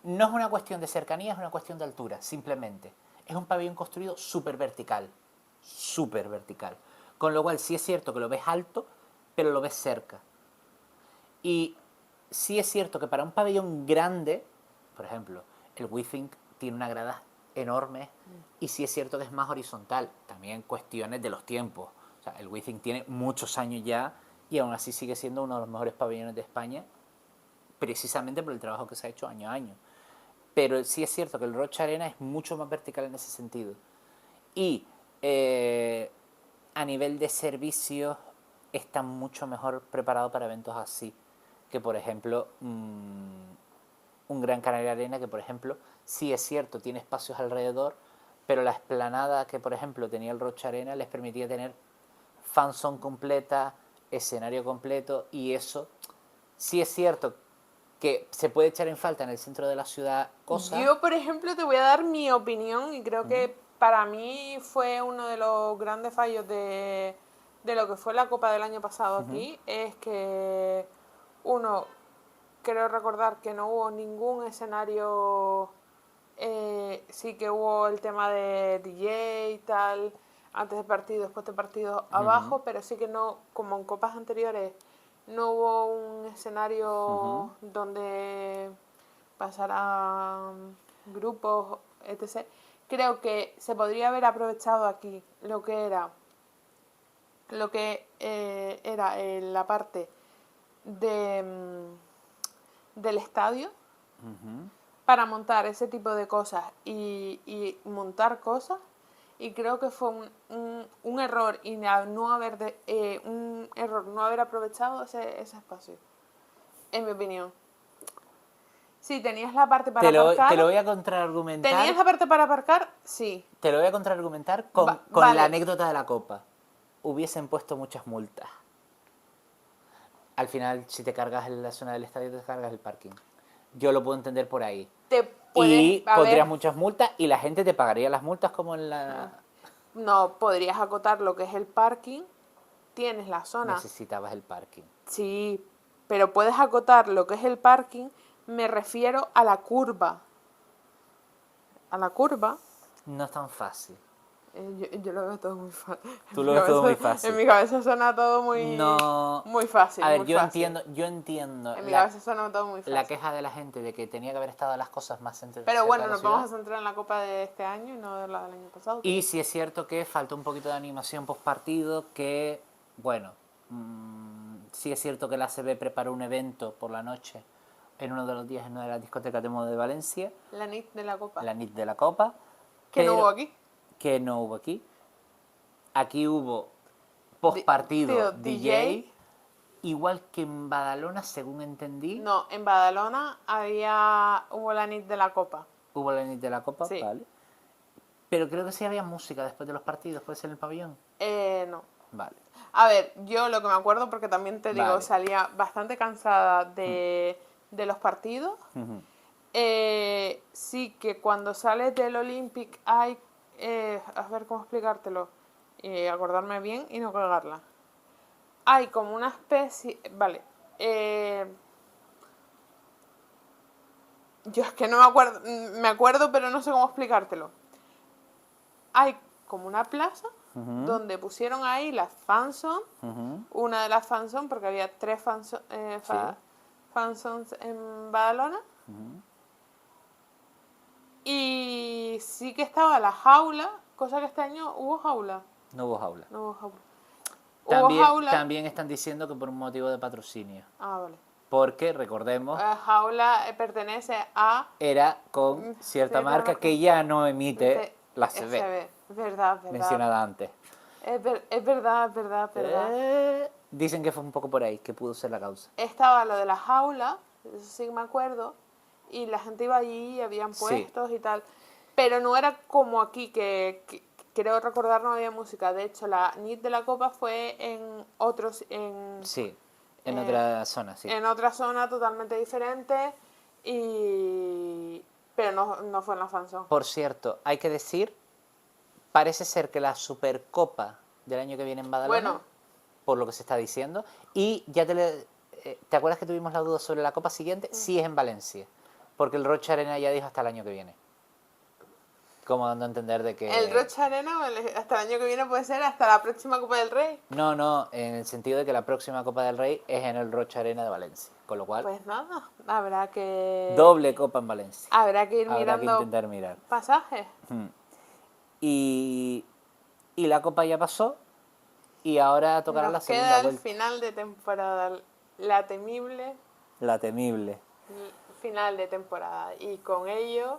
No es una cuestión de cercanía, es una cuestión de altura, simplemente. Es un pabellón construido súper vertical, súper vertical. Con lo cual sí es cierto que lo ves alto, pero lo ves cerca. Y sí es cierto que para un pabellón grande, por ejemplo, el WeThink tiene una grada enorme y sí es cierto que es más horizontal, también cuestiones de los tiempos. O sea, el WeThink tiene muchos años ya y aún así sigue siendo uno de los mejores pabellones de España, precisamente por el trabajo que se ha hecho año a año. Pero sí es cierto que el Rocha Arena es mucho más vertical en ese sentido. Y a nivel de servicios está mucho mejor preparado para eventos así que por ejemplo un Gran Canaria Arena que por ejemplo sí es cierto tiene espacios alrededor, pero la explanada que por ejemplo tenía el Rocha Arena les permitía tener fanzone completa, escenario completo y eso sí es cierto que se puede echar en falta en el centro de la ciudad cosas. Yo, por ejemplo, te voy a dar mi opinión y creo que para mí fue uno de los grandes fallos de lo que fue la Copa del año pasado aquí, es que uno, creo recordar que no hubo ningún escenario. Sí que hubo el tema de DJ y tal, antes de partido, después de partido abajo, pero sí que no, como en copas anteriores, no hubo un escenario donde pasaran grupos, etc. Creo que se podría haber aprovechado aquí lo que era la parte del estadio para montar ese tipo de cosas y montar cosas, y creo que fue un error y no haber un error no haber aprovechado ese espacio, en mi opinión. Sí, tenías la parte para aparcar. Te lo voy a contraargumentar. ¿Tenías la parte para aparcar? Sí. Te lo voy a contraargumentar con Vale. la anécdota de la copa. Hubiesen puesto muchas multas. Al final, si te cargas en la zona del estadio, te cargas el parking. Yo lo puedo entender por ahí. Y pondrías muchas multas y la gente te pagaría las multas como en la... No, podrías acotar lo que es el parking. Tienes la zona. Necesitabas el parking. Sí, pero puedes acotar lo que es el parking. Me refiero a la curva. A la curva. No es tan fácil. Yo lo veo todo muy fácil. Tú lo ves todo muy fácil. En mi cabeza suena todo muy, muy fácil. A ver, muy yo fácil. entiendo. En mi cabeza suena todo muy fácil. La queja de la gente de que tenía que haber estado las cosas más centradas. Pero bueno, nos vamos a centrar en la Copa de este año y no de la del año pasado. Y sí es cierto que falta un poquito de animación post partido, que, bueno, sí es cierto que la ACB preparó un evento por la noche en uno de los días en una de las discotecas de moda de Valencia. La NIT de la Copa. La NIT de la Copa. Que no hubo aquí. Que no hubo aquí. Aquí hubo post partido DJ. Igual que en Badalona, según entendí. No, en Badalona hubo la NIT de la Copa. Hubo la NIT de la Copa, sí. Vale. Pero creo que sí había música después de los partidos, ¿puede ser en el pabellón? No. Vale. A ver, yo lo que me acuerdo, porque también te digo, Vale. Salía bastante cansada de los partidos. Sí que cuando sales del Olympic hay, a ver cómo explicártelo, acordarme bien y no cagarla. Hay como una especie, vale, yo es que no me acuerdo, pero no sé cómo explicártelo. Hay como una plaza donde pusieron ahí las fanzone, una de las fanzone, porque había 3 fanzones en Badalona. Y sí que estaba la jaula, cosa que este año hubo jaula. No hubo jaula. No hubo jaula. También están diciendo que por un motivo de patrocinio. Ah, vale. Porque, recordemos, jaula pertenece a... era con cierta marca que ya no emite la CB. Verdad. Mencionada antes. Es verdad. Dicen que fue un poco por ahí, que pudo ser la causa. Estaba lo de la jaula, eso sí me acuerdo, y la gente iba allí, habían puestos y tal. Pero no era como aquí, que creo recordar no había música. De hecho, la NIT de la Copa fue en otros... Sí, en otra zona, sí. En otra zona totalmente diferente, pero no fue en la fanzone. Por cierto, hay que decir, parece ser que la Supercopa del año que viene en Badalona, por lo que se está diciendo, y ya ¿te acuerdas que tuvimos la duda sobre la Copa siguiente? Sí es en Valencia, porque el Rocha Arena ya dijo hasta el año que viene. Como dando a entender de que... ¿El Rocha Arena hasta el año que viene puede ser hasta la próxima Copa del Rey? No, en el sentido de que la próxima Copa del Rey es en el Rocha Arena de Valencia, con lo cual... Pues nada, habrá que... Doble Copa en Valencia. Habrá que ir mirando... Habrá que intentar mirar. Pasajes. Y la Copa ya pasó y ahora tocará la segunda vuelta. vuelta. Queda el final de temporada, la temible... La temible. Final de temporada, y con ello...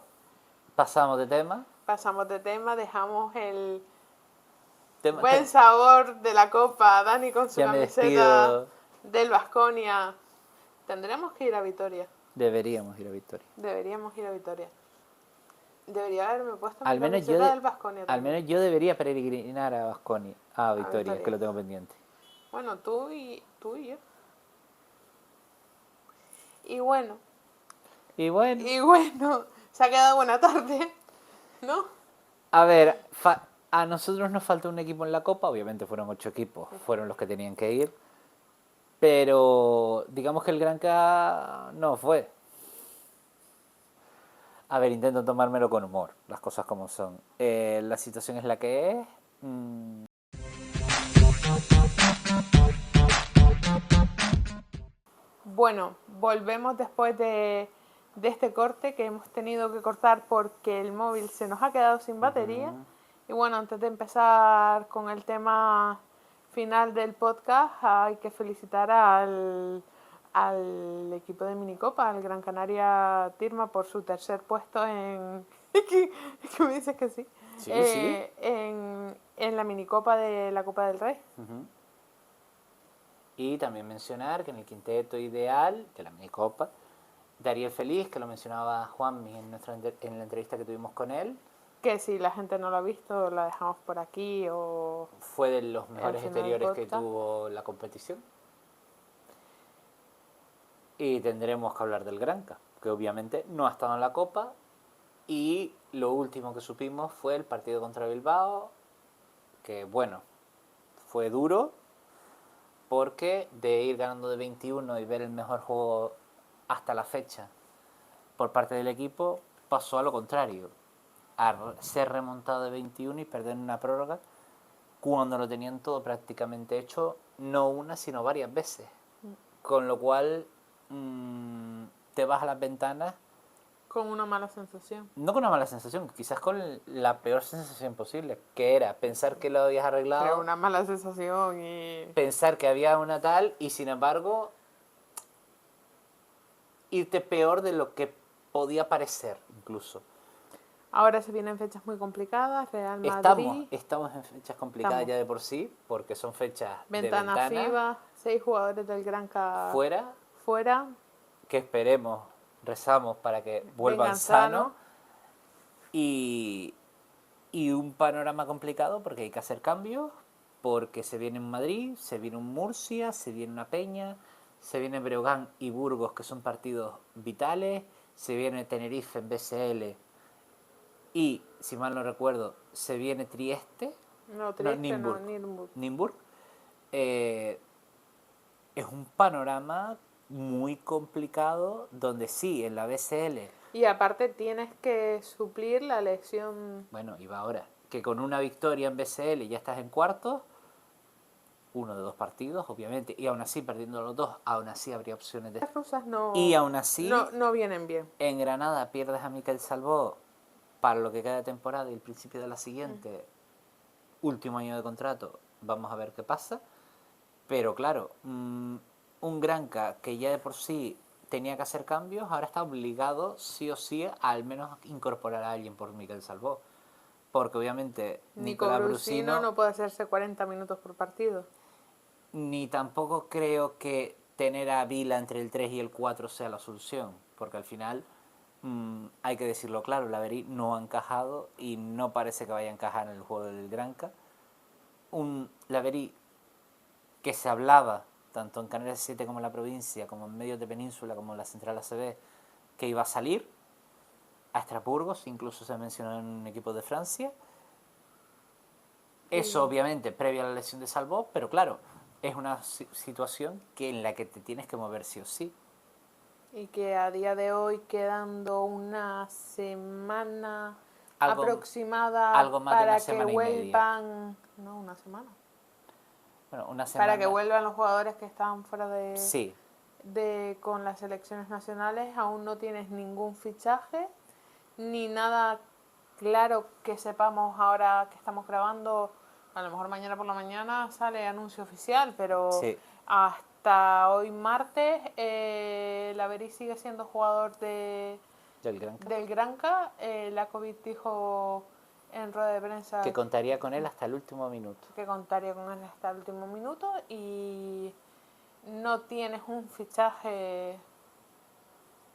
Pasamos de tema, dejamos el buen sabor de la Copa. Dani con su camiseta del Baskonia. Tendremos que ir a Vitoria. Deberíamos ir a Vitoria. Debería haberme puesto mi camiseta del Baskonia. Al menos yo debería peregrinar a Vitoria, que lo tengo pendiente. Bueno, tú y yo. Y bueno, se ha quedado buena tarde, ¿no? A ver, a nosotros nos falta un equipo en la Copa, obviamente fueron 8 equipos, fueron los que tenían que ir, Pero digamos que el Granca no fue. A ver, intento tomármelo con humor, las cosas como son. La situación es la que es. Bueno, volvemos después de este corte que hemos tenido que cortar porque el móvil se nos ha quedado sin batería. Y bueno, antes de empezar con el tema final del podcast, hay que felicitar al equipo de Minicopa, al Gran Canaria Tirma, por su tercer puesto en... ¿Qué me dices que sí? Sí, sí. En la Minicopa de la Copa del Rey. Y también mencionar que en el quinteto ideal de la minicopa, Dariel Feliz, que lo mencionaba Juanmi en la entrevista que tuvimos con él, Que si la gente no lo ha visto, la dejamos por aquí o fue de los al mejores final del exteriores que podcast. tuvo la competición. Y tendremos que hablar del Granca, que obviamente no ha estado en la Copa. Y lo último que supimos fue el partido contra Bilbao, que bueno, fue duro, porque de ir ganando de 21 y ver el mejor juego hasta la fecha por parte del equipo, pasó a lo contrario, a ser remontado de 21 y perder una prórroga cuando lo tenían todo prácticamente hecho, no una sino varias veces. Con lo cual te vas a las ventanas. Con una mala sensación. No con una mala sensación, quizás con la peor sensación posible, que era pensar que lo habías arreglado. Pero una mala sensación y... Pensar que había una tal y sin embargo irte peor de lo que podía parecer incluso. Ahora se vienen fechas muy complicadas, Real Madrid... Estamos en fechas complicadas ya de por sí, porque son fechas Ventana de ventana. FIBA, 6 jugadores del Granca fuera. Que esperemos, rezamos para que vuelvan sanos. Y un panorama complicado porque hay que hacer cambios, porque se viene un Madrid, se viene un Murcia, se viene una Peña, se viene Breogán y Burgos, que son partidos vitales, se viene Tenerife en BCL y, si mal no recuerdo, se viene Trieste. Nymburk. Es un panorama muy complicado donde sí, en la BCL... Y aparte tienes que suplir la lesión... Bueno, y va ahora. Que con una victoria en BCL ya estás en cuartos, uno de dos partidos, obviamente, y aún así, perdiendo los dos, aún así habría opciones de... Las rusas no, y aún así, no vienen bien. En Granada pierdes a Miquel Salvó para lo que queda de temporada y el principio de la siguiente, último año de contrato, vamos a ver qué pasa. Pero claro, un Granca que ya de por sí tenía que hacer cambios, ahora está obligado sí o sí a al menos incorporar a alguien por Miquel Salvó. Porque obviamente Nicolás Brusino no puede hacerse 40 minutos por partido. Ni tampoco creo que tener a Vila entre el 3 y el 4 sea la solución. Porque al final, hay que decirlo claro, Laverí no ha encajado y no parece que vaya a encajar en el juego del Granca. Un Laverí que se hablaba, tanto en Canarias 7 como en la provincia, como en medios de península, como en la central ACB, que iba a salir a Estrasburgo, incluso se mencionó en un equipo de Francia. Eso obviamente previo a la lesión de Salvó, pero claro, es una situación en la que te tienes que mover sí o sí. Y que a día de hoy, quedando una semana aproximada para que vuelvan... No, una semana. Bueno, una semana. Para que vuelvan los jugadores que estaban fuera de... Sí. con las selecciones nacionales, aún no tienes ningún fichaje, ni nada claro que sepamos ahora que estamos grabando. A lo mejor mañana por la mañana sale anuncio oficial, pero sí. Hasta hoy martes Laverí sigue siendo jugador del Granca. La COVID dijo en rueda de prensa que contaría con él hasta el último minuto. Y no tienes un fichaje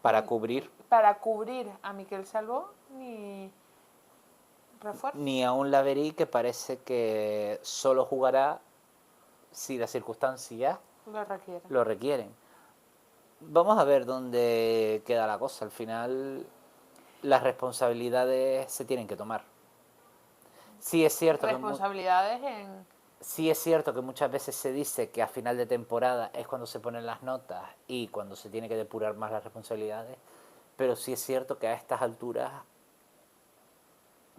para cubrir a Miquel Salvó ni refuerzo. Ni a un Laverí que parece que solo jugará si las circunstancias lo requieren. Vamos a ver dónde queda la cosa. Al final las responsabilidades se tienen que tomar. Sí es cierto responsabilidades Sí es cierto que muchas veces se dice que a final de temporada es cuando se ponen las notas y cuando se tiene que depurar más las responsabilidades, pero sí es cierto que a estas alturas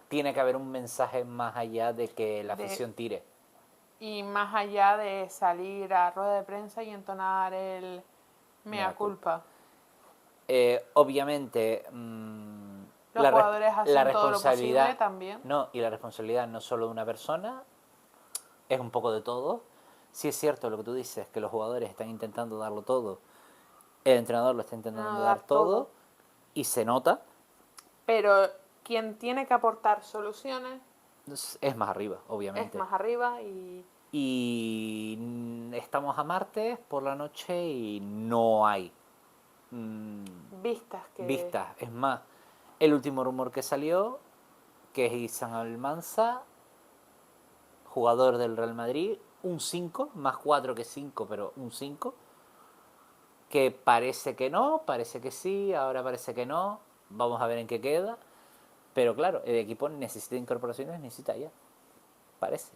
tiene que haber un mensaje más allá de que la De, afición tire. y más allá de salir a rueda de prensa y entonar el Mea mea culpa. culpa. Obviamente, Los jugadores la hacen todo lo posible responsabilidad, también. no, y la responsabilidad no solo de una persona, es un poco de todo. Sí es cierto lo que tú dices, que los jugadores están intentando darlo todo, el entrenador lo está No intentando dar dar todo, todo. y se nota, Pero quien tiene que aportar soluciones es más arriba, es obviamente. más arriba y Y estamos a martes por la noche y no hay vistas que... vistas. Es más, el último rumor que salió, que es Isan Almanza, jugador del Real Madrid, un 5 más 4 que 5 pero un 5 que parece que no, parece que sí, ahora parece que no, vamos a ver en qué queda, pero claro, el equipo necesita incorporaciones, necesita ya, parece.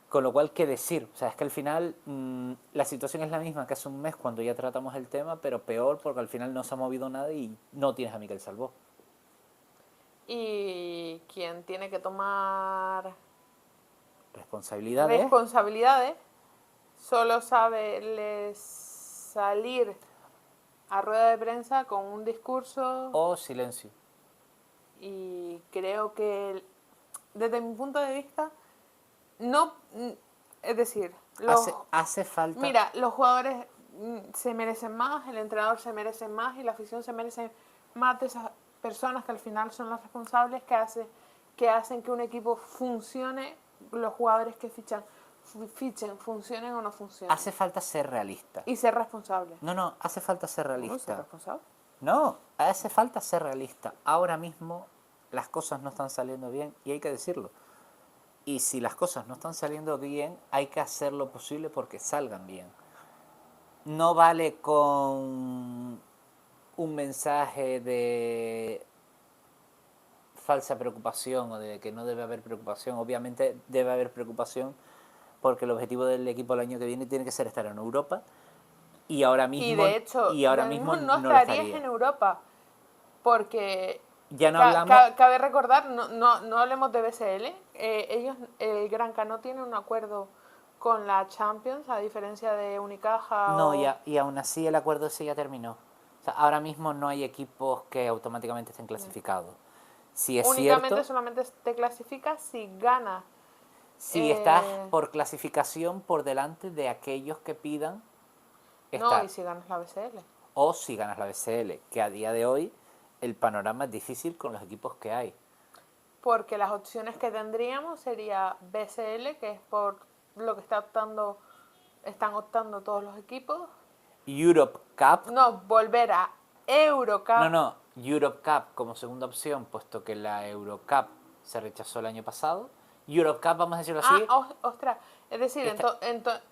Con lo cual, ¿qué decir? O sea, es que al final la situación es la misma que hace un mes cuando ya tratamos el tema, pero peor porque al final no se ha movido nada y no tienes a Miquel Salvó. Y quien tiene que tomar Responsabilidades responsabilidades solo sabe salir a rueda de prensa con un discurso o silencio. y creo que desde mi punto de vista no, es decir, Hace falta. mira, los jugadores se merecen más, el entrenador se merece más y la afición se merece más de esas personas que al final son las responsables que hacen que un equipo funcione, los jugadores que fichen, funcionen o no funcionen. Hace falta ser realista. Y ser responsable. No, no, hace falta ser ¿Cómo ser realista. responsable? No, hace falta ser realista. Ahora mismo las cosas no están saliendo bien y hay que decirlo. Y si las cosas no están saliendo bien, hay que hacer lo posible porque salgan bien. No vale con un mensaje de falsa preocupación o de que no debe haber preocupación. Obviamente debe haber preocupación porque el objetivo del equipo el año que viene tiene que ser estar en Europa y Y de hecho, ahora de mismo mismo no no lo estarías estaría. en Europa, porque Ya no hablamos. cabe recordar, no hablemos de BCL, ellos, el Granca no tiene un acuerdo con la Champions, a diferencia de Unicaja No, o... y aún así el acuerdo ese ya terminó. O sea, ahora mismo no hay equipos que automáticamente estén clasificados. Si es Únicamente cierto, solamente te clasificas si ganas. si estás eh, por clasificación por delante de aquellos que pidan no, y estar. si ganas la BCL. O si ganas la BCL, que a día de hoy el panorama es difícil con los equipos que hay. Porque las opciones que tendríamos sería BCL, que es por lo que están optando todos los equipos. Europe Cup, No, volver a no, Eurocup. no, Europe Cup como segunda opción, puesto que la Eurocup se rechazó el año pasado. Europe Cup, vamos a decirlo Ah, así, ostras. Es decir, esta, a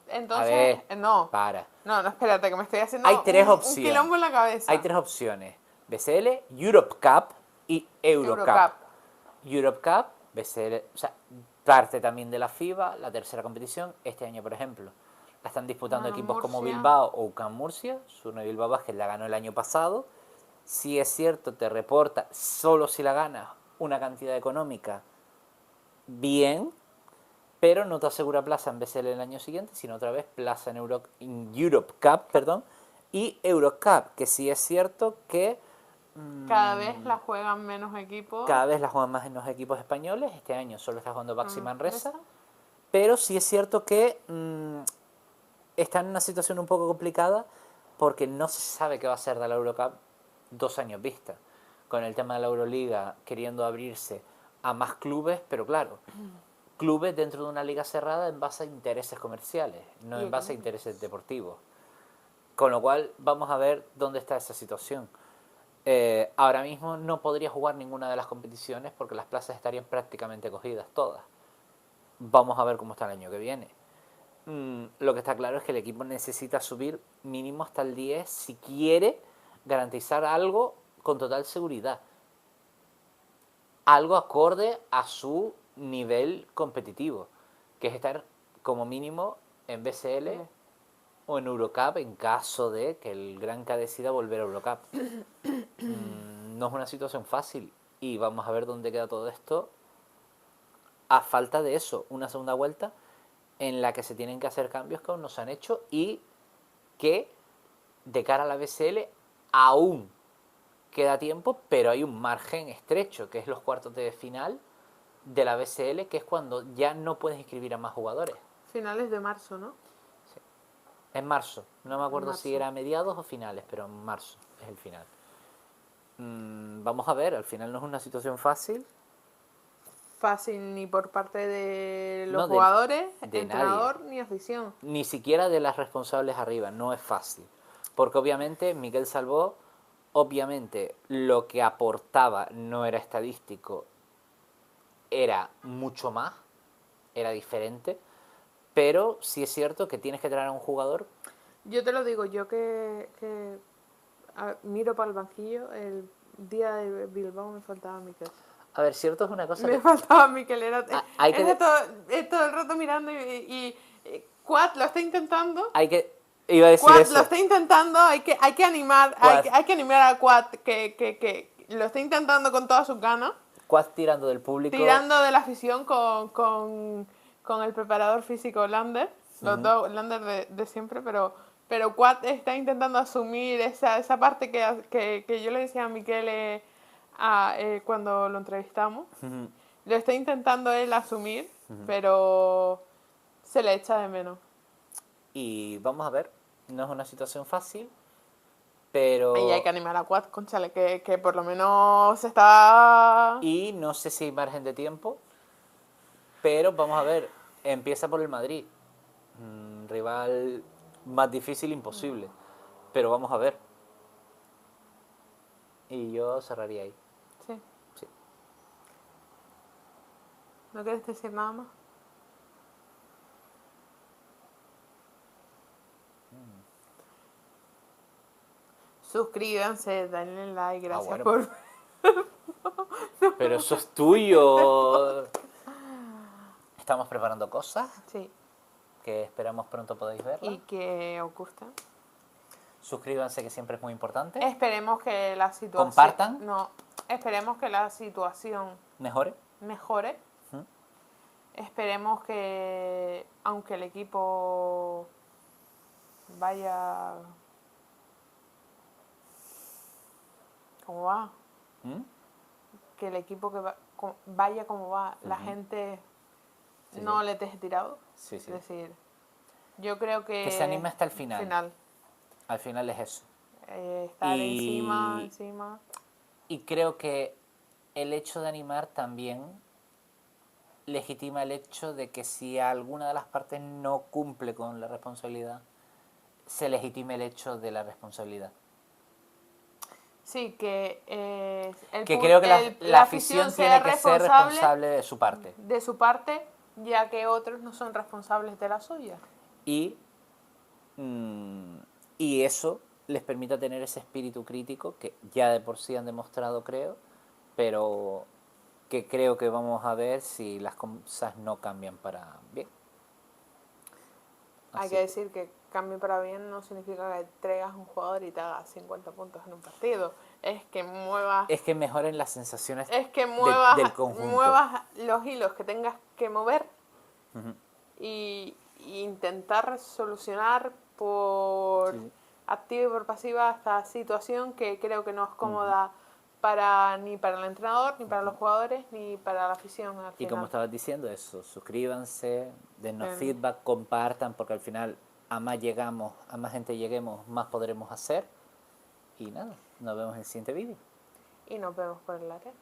entonces, ver, no. para. No, espérate, que me estoy Hay haciendo tres un quilombo opciones. en la Hay cabeza. tres opciones. BCL, Europe Cup y Eurocup. Eurocup. Europe Cup, BCL, o sea, parte también de la FIBA, la tercera competición, este año por ejemplo. La están disputando Bueno, equipos como Murcia. Bilbao o UCAM Murcia. Surne Bilbao Basket la ganó el año pasado. Si es cierto, te reporta, solo si la ganas, una cantidad económica bien, pero no te asegura plaza en BCL el año siguiente, sino otra vez plaza en Europe Cup, perdón, y Eurocup, que sí es cierto que Cada vez la juegan menos equipos. cada vez la juegan más en los equipos españoles. Este año solo está jugando Baxi Manresa, ¿Esa? pero sí es cierto que está en una situación un poco complicada porque no se sabe qué va a ser de la Eurocup 2 años vista. Con el tema de la Euroliga queriendo abrirse a más clubes, pero claro, clubes dentro de una liga cerrada en base a intereses comerciales, no Y en base a económicos. intereses deportivos. Con lo cual vamos a ver dónde está esa situación. Ahora mismo no podría jugar ninguna de las competiciones porque las plazas estarían prácticamente cogidas todas. Vamos a ver cómo está el año que viene. Lo que está claro es que el equipo necesita subir mínimo hasta el 10 si quiere garantizar algo con total seguridad. Algo acorde a su nivel competitivo, que es estar como mínimo en BCL o en Eurocup en caso de que el Gran K decida volver a Eurocup. No es una situación fácil y vamos a ver dónde queda todo esto a falta de eso, una segunda vuelta en la que se tienen que hacer cambios que aún no se han hecho y que de cara a la BCL aún queda tiempo, pero hay un margen estrecho, que es los cuartos de final de la BCL, que es cuando ya no puedes inscribir a más jugadores. Finales de marzo, ¿no? Sí. En marzo, no me acuerdo si Marzo. era mediados o finales, pero en marzo es el final. Vamos a ver, al final no es una situación fácil. Fácil ni por parte de los No, jugadores, de nadie. entrenador ni afición. Ni siquiera de las responsables arriba, no es fácil. Porque obviamente Miquel Salvó, obviamente lo que aportaba no era estadístico, era mucho más, era diferente, pero sí es cierto que tienes que traer a un jugador. Yo te lo digo, yo miro para el banquillo, el día de Bilbao me faltaba Miquel. A ver, cierto es una cosa Me que faltaba Miquel, hay que, todo el rato mirando Quad lo está intentando. hay que, iba a decir Quad lo eso, está intentando, hay que animar, Quad, hay que animar a Quad que lo está intentando con todas sus ganas, Quad tirando del público. tirando de la afición con el preparador físico Lander, los dos Lander de siempre, pero Quad está intentando asumir esa parte que yo le decía a Miquel cuando lo entrevistamos. Lo está intentando él asumir, pero se le echa de menos. Y vamos a ver, no es una situación fácil, pero... Y hay que animar a Quad, conchale, que por lo menos se está... Y no sé si hay margen de tiempo, pero vamos a ver, empieza por el Madrid. Rival más difícil imposible, pero vamos a ver. Y yo cerraría ahí. Sí, Sí. ¿no quieres decir nada más? Suscríbanse, denle like, gracias Bueno, por... pero eso es tuyo. Estamos preparando cosas Sí, que esperamos pronto podáis verlas. y que os gusta. Suscríbanse, que siempre es muy importante. Esperemos que la situación... Compartan. No, esperemos que la situación Mejore. mejore. Esperemos que, aunque el equipo vaya como va, ¿Mm? que el equipo vaya como va, la gente Sí, no sí. le deje tirado. Sí, sí. Es decir, yo creo que se anime hasta el final. Al final es eso. Estar Y- encima. Y creo que el hecho de animar también legitima el hecho de que si alguna de las partes no cumple con la responsabilidad, se legitime el hecho de la responsabilidad. Sí, que Que creo que la afición tiene que ser responsable de su parte. de su parte, ya que otros no son responsables de la suya. Y, y eso les permite tener ese espíritu crítico que ya de por sí han demostrado, creo, pero que creo que vamos a ver si las cosas no cambian para bien. Hay Así que decir que cambio para bien no significa que traigas un jugador y te hagas 50 puntos en un partido. Es que muevas, es que mejoren las sensaciones es que del conjunto. muevas los hilos que tengas que mover y intentar solucionar por Sí. activa y por pasiva esta situación que creo que no es cómoda ni para el entrenador, ni para los jugadores, ni para la afición al Y final. como estabas diciendo, eso, suscríbanse, dennos Bien. feedback, compartan, porque al final a más llegamos, a más gente lleguemos, más podremos hacer. Y nada, nos vemos en el siguiente vídeo. Y nos vemos por el área.